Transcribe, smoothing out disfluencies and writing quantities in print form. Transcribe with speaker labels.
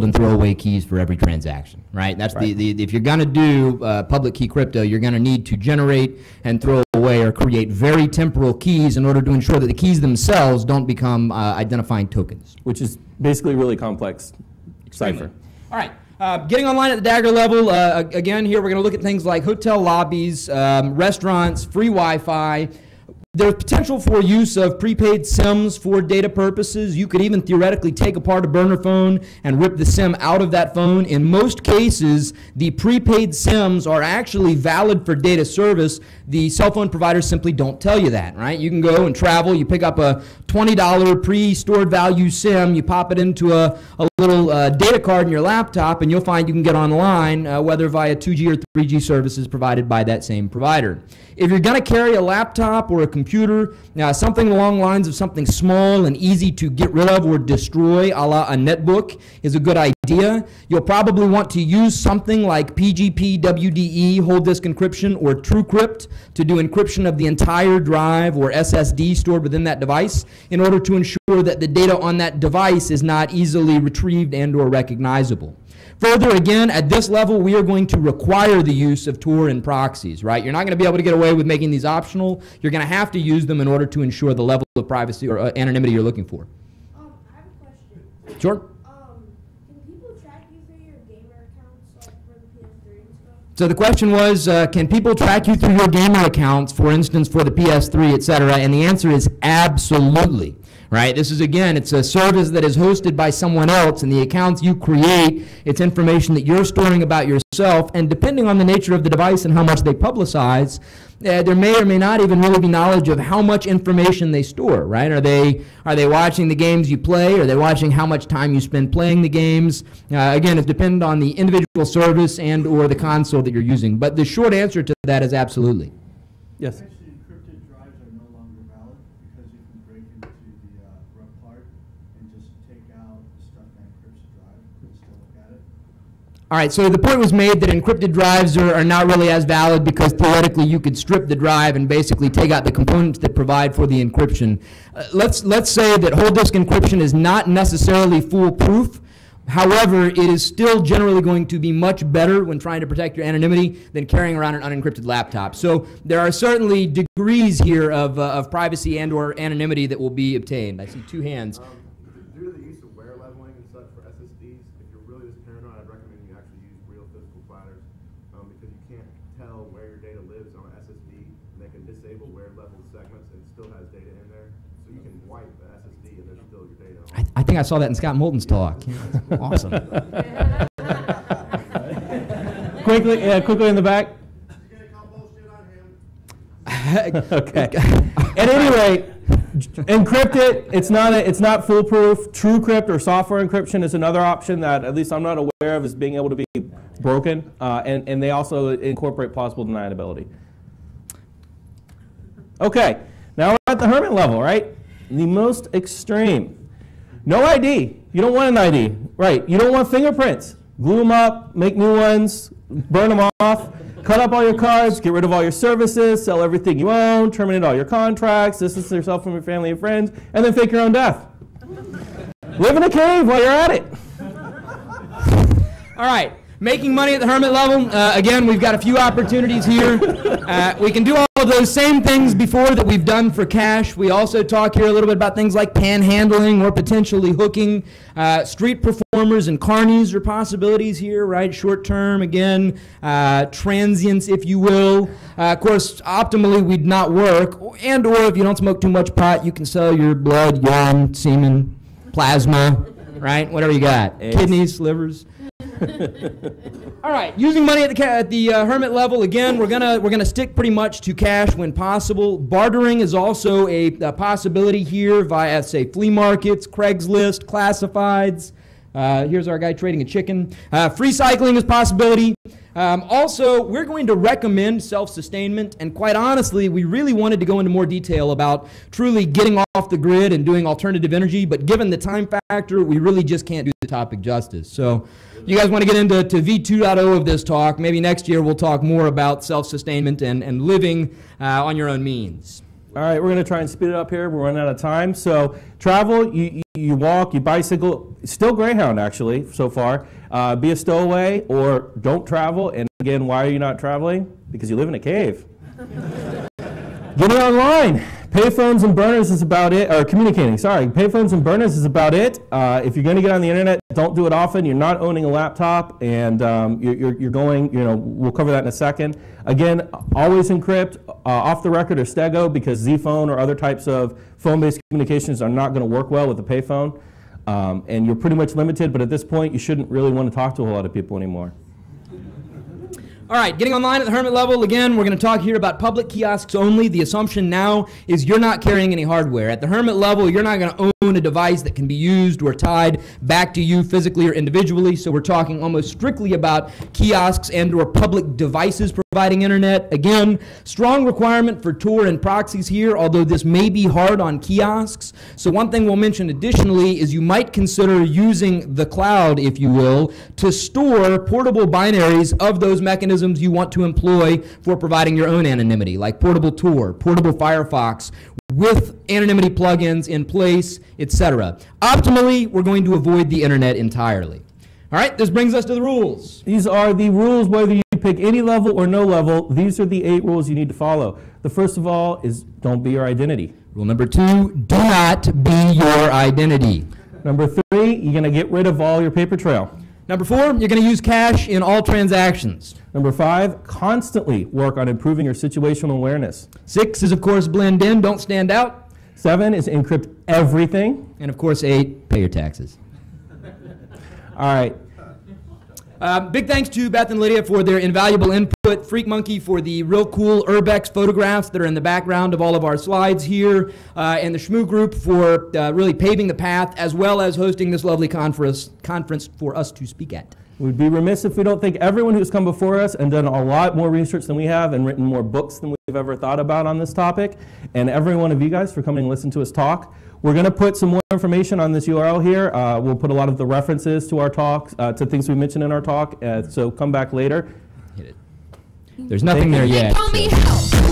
Speaker 1: and throw away keys for every transaction, right? That's
Speaker 2: Right.
Speaker 1: if you're going to do public key crypto, you're going to need to generate and throw away or create very temporal keys in order to ensure that the keys themselves don't become identifying tokens.
Speaker 2: Which is basically really complex cipher.
Speaker 1: All right. Getting online at the Dagger level, again, here we're going to look at things like hotel lobbies, restaurants, free Wi-Fi. There's potential for use of prepaid SIMs for data purposes. You could even theoretically take apart a burner phone and rip the SIM out of that phone. In most cases, the prepaid SIMs are actually valid for data service. The cell phone providers simply don't tell you that, right? You can go and travel, you pick up a $20 pre-stored value SIM, you pop it into a little data card in your laptop, and you'll find you can get online, whether via 2G or 3G services provided by that same provider. If you're going to carry a laptop or a computer, something along the lines of something small and easy to get rid of or destroy, a la a netbook, is a good idea. You'll probably want to use something like PGP WDE, whole disk encryption, or TrueCrypt to do encryption of the entire drive or SSD stored within that device in order to ensure that the data on that device is not easily retrieved and or recognizable. Further, again, at this level, we are going to require the use of Tor and proxies, right? You're not going to be able to get away with making these optional. You're going to have to use them in order to ensure the level of privacy or anonymity you're looking for.
Speaker 3: I have a question.
Speaker 1: Sure.
Speaker 3: Can people track you through your gamer accounts, like for the PS3 and stuff?
Speaker 1: So the question was, can people track you through your gamer accounts, for instance, for the PS3, etc.? And the answer is absolutely. Right? This is, again, it's a service that is hosted by someone else, and the accounts you create, it's information that you're storing about yourself, and depending on the nature of the device and how much they publicize, there may or may not even really be knowledge of how much information they store, right? Are they watching the games you play? Are they watching how much time you spend playing the games? Again, it depends on the individual service and or the console that you're using, but the short answer to that is absolutely.
Speaker 2: Yes?
Speaker 4: Encrypted drives are no longer valid because you can break into the RUP part and just take out the stuff that encrypts the drive and still look at it.
Speaker 1: All right, so the point was made that encrypted drives are not really as valid because theoretically you could strip the drive and basically take out the components that provide for the encryption. Let's say that whole disk encryption is not necessarily foolproof. However, it is still generally going to be much better when trying to protect your anonymity than carrying around an unencrypted laptop. So there are certainly degrees here of privacy and or anonymity that will be obtained. I see two hands.
Speaker 5: Due to the use of wear leveling and such for SSDs, if you're really this paranoid, I'd recommend you actually use real physical platters because you can't tell where your data lives on an SSD, and they can disable wear level segments and it still has data in there. So you can wipe the SSD and there's still your data on it.
Speaker 1: I think I saw that in Scott Moulton's talk. Awesome.
Speaker 2: Quickly in the back. Okay. At any rate, encrypt it. It's not foolproof. TrueCrypt or software encryption is another option that at least I'm not aware of as being able to be broken, and they also incorporate plausible deniability. Okay, now we're at the hermit level, right? The most extreme. No ID. You don't want an ID, right? You don't want fingerprints. Glue them up, make new ones, burn them off, cut up all your cards, get rid of all your services, sell everything you own, terminate all your contracts, distance yourself from your family and friends, and then fake your own death. Live in a cave while you're at it.
Speaker 1: All right. Making money at the hermit level. Again, we've got a few opportunities here. We can do all of those same things before that we've done for cash. We also talk here a little bit about things like panhandling or potentially hooking. Street performers and carnies are possibilities here, right? Short term, again, transients, if you will. Of course, optimally, we'd not work. And or if you don't smoke too much pot, you can sell your blood, urine, semen, plasma, right? Whatever you got.
Speaker 2: Eggs.
Speaker 1: Kidneys, livers. All right, using money at the hermit level, again, we're gonna stick pretty much to cash when possible. Bartering is also a possibility here via, say, flea markets, Craigslist, classifieds. Here's our guy trading a chicken. Free cycling is a possibility. Also, we're going to recommend self-sustainment, and quite honestly, we really wanted to go into more detail about truly getting off the grid and doing alternative energy, but given the time factor, we really just can't do the topic justice. So you guys want to get into V2.0 of this talk. Maybe next year we'll talk more about self-sustainment and living on your own means.
Speaker 2: All right, we're going to try and speed it up here. We're running out of time. So travel, you walk, you bicycle, still Greyhound actually so far. Be a stowaway or don't travel. And again, why are you not traveling? Because you live in a cave. Getting online. Payphones and burners is about it, or communicating, sorry. Payphones and burners is about it. If you're going to get on the internet, don't do it often. You're not owning a laptop, and you're going, we'll cover that in a second. Again, always encrypt, off the record or Stego, because Zphone or other types of phone-based communications are not going to work well with a payphone. And you're pretty much limited, but at this point, you shouldn't really want to talk to a whole lot of people anymore.
Speaker 1: All right, getting online at the Hermit level, again, we're going to talk here about public kiosks only. The assumption now is you're not carrying any hardware. At the Hermit level, you're not going to own a device that can be used or tied back to you physically or individually, so we're talking almost strictly about kiosks and or public devices providing internet. Again, strong requirement for Tor and proxies here, although this may be hard on kiosks. So one thing we'll mention additionally is you might consider using the cloud, if you will, to store portable binaries of those mechanisms you want to employ for providing your own anonymity, like portable Tor, portable Firefox, with anonymity plugins in place, etc. Optimally, we're going to avoid the internet entirely. All right, this brings us to the rules.
Speaker 2: These are the rules whether you pick any level or no level. These are the 8 rules you need to follow. The first of all is don't be your identity.
Speaker 1: Rule number 2, do not be your identity.
Speaker 2: Number 3, you're going to get rid of all your paper trail.
Speaker 1: Number 4, you're going to use cache in all transactions.
Speaker 2: Number 5, constantly work on improving your situational awareness.
Speaker 1: 6 is, of course, blend in, don't stand out.
Speaker 2: 7 is encrypt everything.
Speaker 1: And, of course, 8, pay your taxes.
Speaker 2: All right.
Speaker 1: Big thanks to Beth and Lydia for their invaluable input. Freak Monkey for the real cool Urbex photographs that are in the background of all of our slides here. And the Shmoo Group for really paving the path, as well as hosting this lovely conference for us to speak at.
Speaker 2: We'd be remiss if we don't thank everyone who's come before us and done a lot more research than we have and written more books than we've ever thought about on this topic. And every one of you guys for coming and listening to us talk. We're going to put some more information on this URL here. We'll put a lot of the references to our talks, to things we mentioned in our talk. So come back later.
Speaker 1: Hit it. There's nothing there yet.
Speaker 6: Call me help.